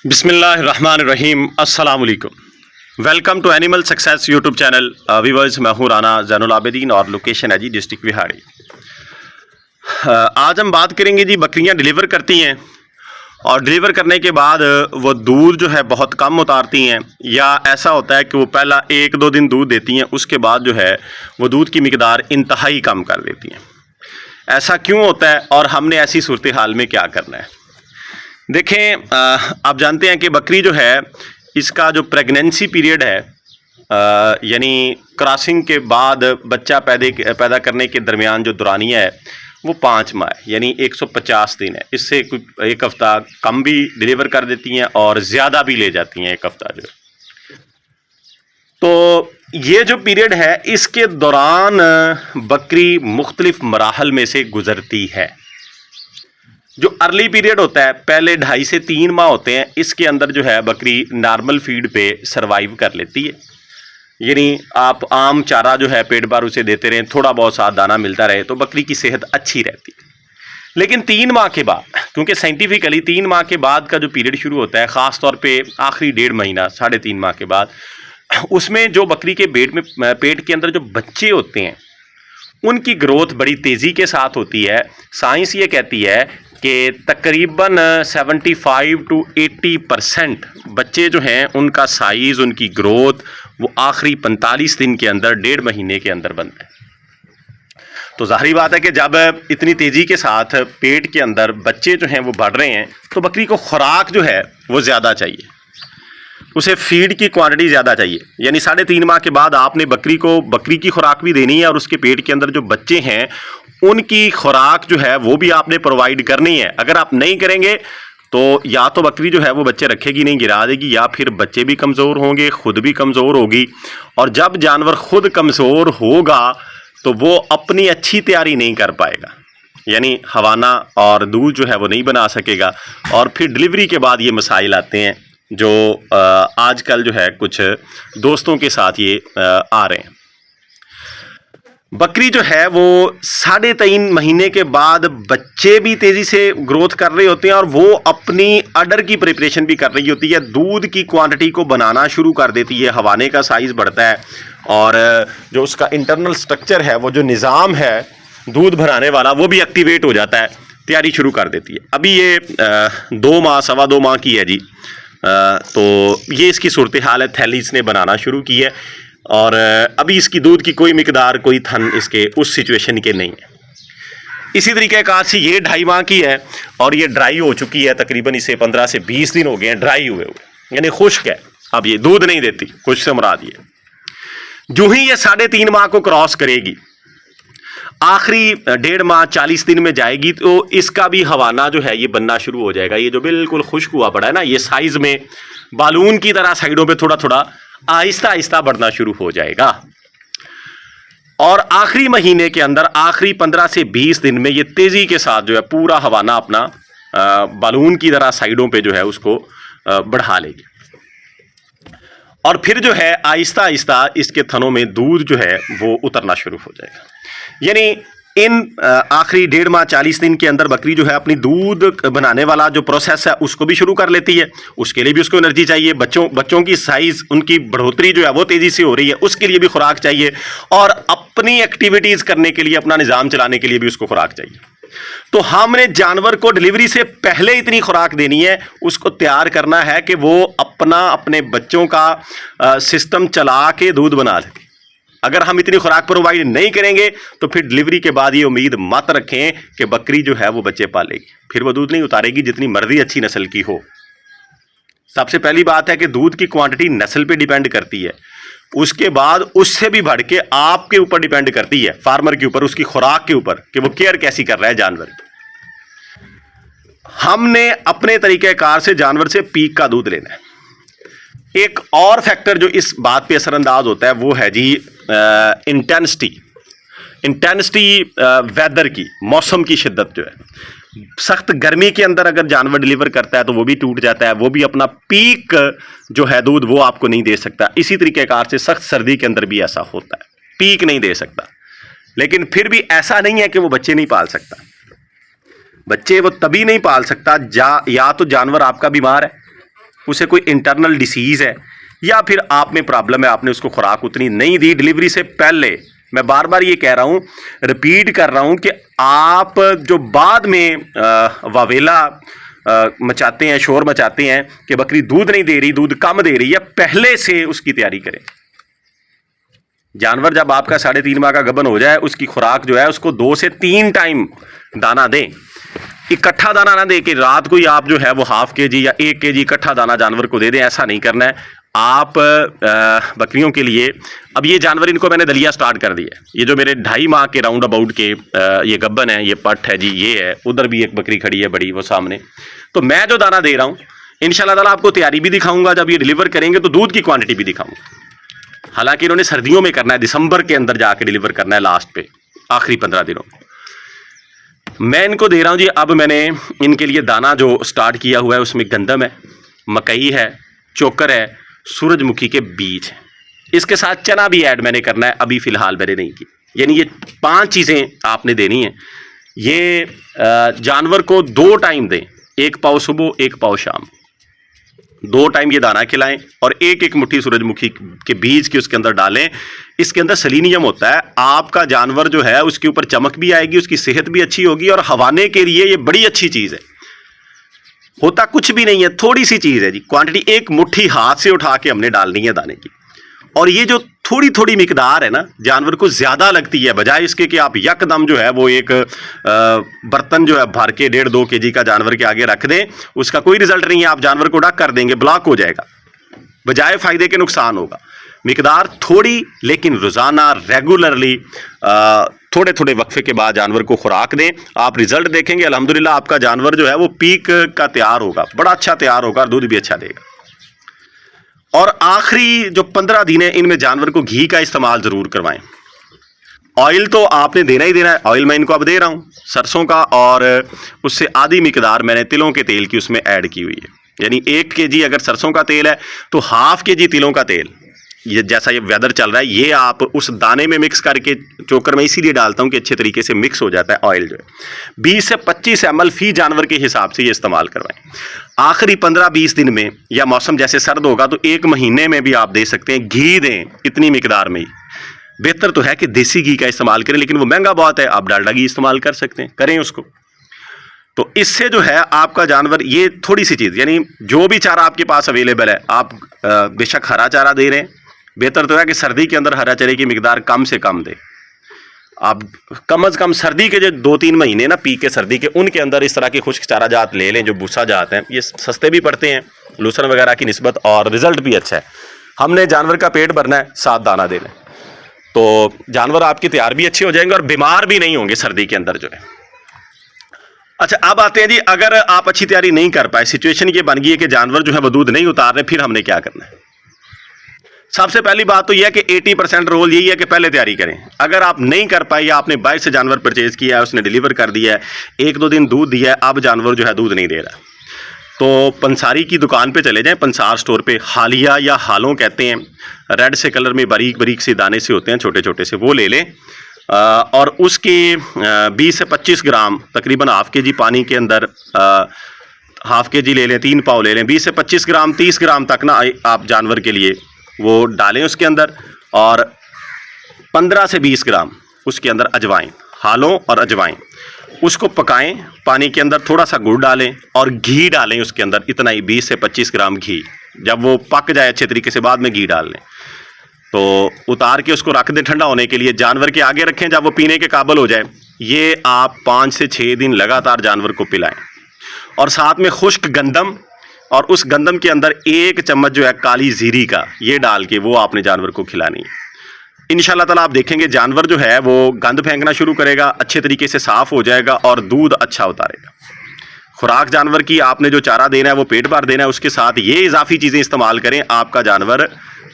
बिस्मिल्लाहिर्रहमानिर्रहीम। अस्सलाम वालेकुम। Welcome to Animal Success YouTube channel. Viewers, मैं हूँ राना ज़ैनुल आबिदीन और लोकेशन है जी डिस्ट्रिक्ट बिहाड़ी। आज हम बात करेंगे जी, बकरियाँ डिलीवर करती हैं और डिलीवर करने के बाद वो दूध जो है बहुत कम उतारती हैं, या ऐसा होता है कि वो पहला 1-2 दिन दूध देती हैं, उसके बाद जो है वो दूध की मिकदार इंतहाई कम कर देती हैं। ऐसा क्यों होता है और हमने ऐसी सूरत हाल में क्या करना है? देखें, आप जानते हैं कि बकरी जो है, इसका जो प्रेगनेंसी पीरियड है, यानी क्रॉसिंग के बाद बच्चा पैदा करने के दरमियान जो दौरानिया है वो 5 माह है, यानी 150 दिन है। इससे कोई 1 हफ़्ता कम भी डिलीवर कर देती हैं और ज़्यादा भी ले जाती हैं 1 हफ़्ता जो। तो ये जो पीरियड है, इसके दौरान बकरी मुख्तलिफ मराहल में से गुज़रती है। जो अर्ली पीरियड होता है, पहले 2.5 से 3 माह होते हैं, इसके अंदर जो है बकरी नॉर्मल फीड पे सरवाइव कर लेती है। यानी आप आम चारा जो है पेट भर उसे देते रहें, थोड़ा बहुत साथ दाना मिलता रहे, तो बकरी की सेहत अच्छी रहती है। लेकिन 3 माह के बाद, क्योंकि साइंटिफिकली 3 माह के बाद का जो पीरियड शुरू होता है, ख़ास तौर पे आखिरी 1.5 महीना 3.5 माह के बाद, उसमें जो बकरी के पेट के अंदर जो बच्चे होते हैं उनकी ग्रोथ बड़ी तेज़ी के साथ होती है। साइंस ये कहती है कि तकरीबन 75 to 80% बच्चे जो हैं उनका साइज़, उनकी ग्रोथ वो आखिरी 45 दिन के अंदर, 1.5 महीने के अंदर बनता है। तो ज़ाहिर बात है कि जब इतनी तेज़ी के साथ पेट के अंदर बच्चे जो हैं वो बढ़ रहे हैं, तो बकरी को खुराक जो है वो ज़्यादा चाहिए, उसे फीड की क्वांटिटी ज़्यादा चाहिए। यानी 3.5 माह के बाद आपने बकरी की खुराक भी देनी है और उसके पेट के अंदर जो बच्चे हैं उनकी खुराक जो है वो भी आपने प्रोवाइड करनी है। अगर आप नहीं करेंगे तो या तो बकरी जो है वो बच्चे रखेगी नहीं, गिरा देगी, या फिर बच्चे भी कमज़ोर होंगे, खुद भी कमज़ोर होगी। और जब जानवर खुद कमज़ोर होगा तो वो अपनी अच्छी तैयारी नहीं कर पाएगा, यानी हवाना और दूध जो है वो नहीं बना सकेगा। और फिर डिलीवरी के बाद ये मसाइल आते हैं जो आजकल जो है कुछ दोस्तों के साथ ये आ रहे हैं। बकरी जो है वो 3.5 महीने के बाद बच्चे भी तेज़ी से ग्रोथ कर रहे होते हैं और वो अपनी अडर की प्रिपरेशन भी कर रही होती है, दूध की क्वांटिटी को बनाना शुरू कर देती है, हवाने का साइज़ बढ़ता है और जो उसका इंटरनल स्ट्रक्चर है, वो जो निज़ाम है दूध भराने वाला, वो भी एक्टिवेट हो जाता है, तैयारी शुरू कर देती है। अभी ये 2 माह 2.25 माह की है जी। तो ये इसकी सूरत हाल है, थैली इसने बनाना शुरू की है और अभी इसकी दूध की कोई मिकदार, कोई थन इसके उस सिचुएशन के नहीं है। इसी तरीके कार से ये 2.5 माह की है और ये ड्राई हो चुकी है, तकरीबन इसे 15 से 20 दिन हो गए हैं ड्राई हुए, यानी खुश्क है। अब ये दूध नहीं देती, खुश्क से मुराद ये। जो ही ये 3.5 माह को क्रॉस करेगी, आखिरी 1.5 माह 40 दिन में जाएगी, तो इसका भी हवाना जो है ये बनना शुरू हो जाएगा। ये जो बिल्कुल खुश्क हुआ पड़ा है ना, ये साइज़ में बालून की तरह साइडों पे थोड़ा थोड़ा आहिस्ता आहिस्ता बढ़ना शुरू हो जाएगा। और आखिरी महीने के अंदर, आखिरी 15 से 20 दिन में ये तेज़ी के साथ जो है पूरा हवाना अपना बालून की तरह साइडों पे जो है उसको बढ़ा लेगी। और फिर जो है आहिस्ता आहिस्ता इसके थनों में दूध जो है वो उतरना शुरू हो जाएगा। यानी इन आखिरी 1.5 माह 40 दिन के अंदर बकरी जो है अपनी दूध बनाने वाला जो प्रोसेस है उसको भी शुरू कर लेती है। उसके लिए भी उसको एनर्जी चाहिए, बच्चों की साइज़, उनकी बढ़ोतरी जो है वो तेज़ी से हो रही है, उसके लिए भी खुराक चाहिए, और अपनी एक्टिविटीज़ करने के लिए, अपना निज़ाम चलाने के लिए भी उसको खुराक चाहिए। तो हमने जानवर को डिलीवरी से पहले इतनी खुराक देनी है, उसको तैयार करना है कि वो अपने बच्चों का सिस्टम चला के दूध बना सके। अगर हम इतनी खुराक प्रोवाइड नहीं करेंगे तो फिर डिलीवरी के बाद ये उम्मीद मत रखें कि बकरी जो है वो बच्चे पालेगी, फिर वो दूध नहीं उतारेगी जितनी मर्जी अच्छी नस्ल की हो। सबसे पहली बात है कि दूध की क्वांटिटी नस्ल पे डिपेंड करती है, उसके बाद उससे भी बढ़ के आपके ऊपर डिपेंड करती है, फार्मर के ऊपर, उसकी खुराक के ऊपर, कि वो केयर कैसी कर रहा है जानवर। हमने अपने तरीक़ेकार से जानवर से पीक का दूध लेना है। एक और फैक्टर जो इस बात पे असरअंदाज होता है वो है जी इंटेंसिटी वेदर की, मौसम की शिद्दत जो है। सख्त गर्मी के अंदर अगर जानवर डिलीवर करता है तो वो भी टूट जाता है, वो भी अपना पीक जो है दूध वो आपको नहीं दे सकता। इसी तरीक़ेकार से सख्त सर्दी के अंदर भी ऐसा होता है, पीक नहीं दे सकता। लेकिन फिर भी ऐसा नहीं है कि वो बच्चे नहीं पाल सकता। बच्चे वो तभी नहीं पाल सकता या तो जानवर आपका बीमार है, उसे कोई इंटरनल डिसीज़ है या फिर आप में प्रॉब्लम है, आपने उसको खुराक उतनी नहीं दी डिलीवरी से पहले। मैं बार बार ये कह रहा हूँ, रिपीट कर रहा हूँ कि आप जो बाद में वावेला मचाते हैं, शोर मचाते हैं कि बकरी दूध नहीं दे रही, दूध कम दे रही है, पहले से उसकी तैयारी करें। जानवर जब आपका 3.5 माह का गबन हो जाए, उसकी खुराक जो है उसको 2 से 3 टाइम दाना दें। इकट्ठा दाना ना दे कि रात को ही आप जो है वो ½ kg या 1 kg इकट्ठा दाना जानवर को दे दें, ऐसा नहीं करना है। आप बकरियों के लिए, अब ये जानवर इनको मैंने दलिया स्टार्ट कर दिया है। ये जो मेरे 2.5 माह के राउंड अबाउट के ये गब्बन है, ये पट है जी, ये है, उधर भी एक बकरी खड़ी है बड़ी वो सामने। तो मैं जो दाना दे रहा हूँ इंशाल्लाह ताला आपको तैयारी भी दिखाऊंगा, जब ये डिलीवर करेंगे तो दूध की क्वांटिटी भी दिखाऊंगा। हालांकि इन्होंने सर्दियों में करना है, दिसंबर के अंदर जाके डिलीवर करना है, लास्ट पे आखिरी 15 दिनों। मैं इनको दे रहा हूँ जी। अब मैंने इनके लिए दाना जो स्टार्ट किया हुआ है उसमें गंदम है, मकई है, चोकर है, सूरजमुखी के बीज हैं। इसके साथ चना भी ऐड मैंने करना है, अभी फ़िलहाल मैंने नहीं की। यानी ये 5 चीज़ें आपने देनी है। ये जानवर को 2 टाइम दें, 1 पाव सुबह 1 पाव शाम, 2 टाइम ये दाना खिलाएं और 1-1 मुट्ठी सूरजमुखी के बीज के उसके अंदर डालें। इसके अंदर सेलेनियम होता है। आपका जानवर जो है उसके ऊपर चमक भी आएगी, उसकी सेहत भी अच्छी होगी और हवाने के लिए ये बड़ी अच्छी चीज़ है। होता कुछ भी नहीं है, थोड़ी सी चीज़ है जी। क्वांटिटी 1 मुट्ठी हाथ से उठा के हमने डालनी है दाने की। और ये जो थोड़ी थोड़ी मिकदार है ना, जानवर को ज़्यादा लगती है, बजाय इसके कि आप यकदम जो है वो एक बर्तन जो है भर के 1.5-2 kg का जानवर के आगे रख दें, उसका कोई रिजल्ट नहीं है। आप जानवर को डक कर देंगे, ब्लॉक हो जाएगा, बजाय फ़ायदे के नुकसान होगा। मिकदार थोड़ी, लेकिन रोज़ाना रेगुलरली थोड़े थोड़े वक्फे के बाद जानवर को खुराक दें। आप रिजल्ट देखेंगे अल्हम्दुलिल्लाह, आपका जानवर जो है वो पीक का तैयार होगा, बड़ा अच्छा तैयार होगा और दूध भी अच्छा देगा। और आखिरी जो 15 दिन है इनमें जानवर को घी का इस्तेमाल ज़रूर करवाएं। ऑयल तो आपने देना ही देना है। ऑयल मैं इनको अब दे रहा हूँ सरसों का, और उससे आधी मिकदार मैंने तिलों के तेल की उसमें ऐड की हुई है। यानी 1 kg अगर सरसों का तेल है तो ½ kg तिलों का तेल, ये जैसा ये वेदर चल रहा है, ये आप उस दाने में मिक्स करके, चोकर में इसीलिए डालता हूँ कि अच्छे तरीके से मिक्स हो जाता है ऑयल जो है। 20 से 25 ml फी जानवर के हिसाब से ये इस्तेमाल करवाएं। आखिरी 15-20 दिन में, या मौसम जैसे सर्द होगा तो 1 महीने में भी आप दे सकते हैं। घी दें इतनी मिकदार में ही। बेहतर तो है कि देसी घी का इस्तेमाल करें, लेकिन वो महंगा बहुत है। आप डालडा घी इस्तेमाल कर सकते हैं, करें उसको। तो इससे जो है आपका जानवर, ये थोड़ी सी चीज़, यानी जो भी चारा आपके पास अवेलेबल है, आप बेशक हरा चारा दे रहे हैं, बेहतर तो है कि सर्दी के अंदर हरा चारे की मिकदार कम से कम दें। आप कम से कम सर्दी के जो 2-3 महीने ना पीक के सर्दी के, उनके अंदर इस तरह के खुश्क चारा जात ले लें जो भूसा जात हैं। ये सस्ते भी पड़ते हैं लूसन वगैरह की निस्बत, और रिजल्ट भी अच्छा है। हमने जानवर का पेट भरना है, 7 दाना देना है, तो जानवर आपके तैयार भी अच्छे हो जाएंगे और बीमार भी नहीं होंगे सर्दी के अंदर जो है। अच्छा, अब आते हैं जी, अगर आप अच्छी तैयारी नहीं कर पाए, सिचुएशन ये बन गई है कि जानवर जो है वो दूध नहीं उतार रहे, फिर हमने क्या करना है? सबसे पहली बात तो यह है कि 80% रोल यही है कि पहले तैयारी करें। अगर आप नहीं कर पाए, या आपने बाहर से जानवर परचेज किया है, उसने डिलीवर कर दिया है, 1-2 दिन दूध दिया है, अब जानवर जो है दूध नहीं दे रहा, तो पंसारी की दुकान पे चले जाएं। पंसार स्टोर पे हालिया या हालों कहते हैं, रेड से कलर में बारीक बारीक से दाने से होते हैं, छोटे छोटे से, वो ले लें। और उसके 20 से 25 ग्राम, तकरीबन ½ kg पानी के अंदर ½ kg ले लें, 3 पाव ले लें, 20 से 25 ग्राम 30 ग्राम तक ना आप जानवर के लिए वो डालें उसके अंदर, और 15 से 20 ग्राम उसके अंदर अजवाइन, हालों और अजवाइन, उसको पकाएं पानी के अंदर, थोड़ा सा गुड़ डालें और घी डालें उसके अंदर, इतना ही 20 से 25 ग्राम घी। जब वो पक जाए अच्छे तरीके से, बाद में घी डाल लें, तो उतार के उसको रख दें ठंडा होने के लिए, जानवर के आगे रखें। जब वो पीने के काबिल हो जाए, ये आप 5 से 6 दिन लगातार जानवर को पिलाएं। और साथ में खुश्क गंदम, और उस गंदम के अंदर 1 चम्मच जो है काली जीरी का, ये डाल के वो आपने जानवर को खिलानी है। इंशाल्लाह ताला आप देखेंगे जानवर जो है वो गंद फेंकना शुरू करेगा, अच्छे तरीके से साफ़ हो जाएगा और दूध अच्छा उतारेगा। खुराक जानवर की आपने जो चारा देना है वो पेट भर देना है, उसके साथ ये इजाफी चीज़ें इस्तेमाल करें, आपका जानवर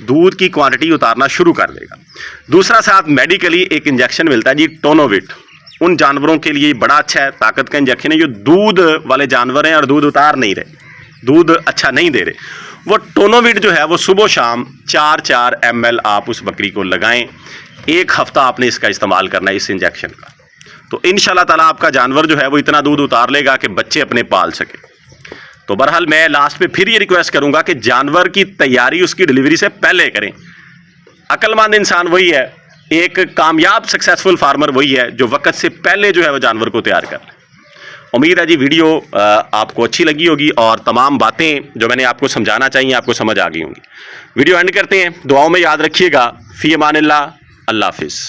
दूध की क्वांटिटी उतारना शुरू कर देगा। दूसरा, साथ मेडिकली एक इंजेक्शन मिलता है जी, टोनोविट। उन जानवरों के लिए बड़ा अच्छा है, ताकत का इंजेक्शन है। जो दूध वाले जानवर हैं और दूध उतार नहीं रहे, दूध अच्छा नहीं दे रहे, वो टोनोविट जो है वो सुबह शाम 4-4 ml आप उस बकरी को लगाएं। 1 हफ्ता आपने इसका इस्तेमाल करना है, इस इंजेक्शन का। तो इंशाल्लाह ताला आपका जानवर जो है वो इतना दूध उतार लेगा कि बच्चे अपने पाल सके। तो बहरहाल मैं लास्ट पे फिर ये रिक्वेस्ट करूंगा कि जानवर की तैयारी उसकी डिलीवरी से पहले करें। अक्लमंद इंसान वही है, एक कामयाब सक्सेसफुल फार्मर वही है जो वक्त से पहले जो है वो जानवर को तैयार कर ले। उम्मीद है जी वीडियो आपको अच्छी लगी होगी और तमाम बातें जो मैंने आपको समझाना चाहिए आपको समझ आ गई होंगी। वीडियो एंड करते हैं, दुआओं में याद रखिएगा। फ़ी अमानिल्लाह, अल्लाह हाफिज़।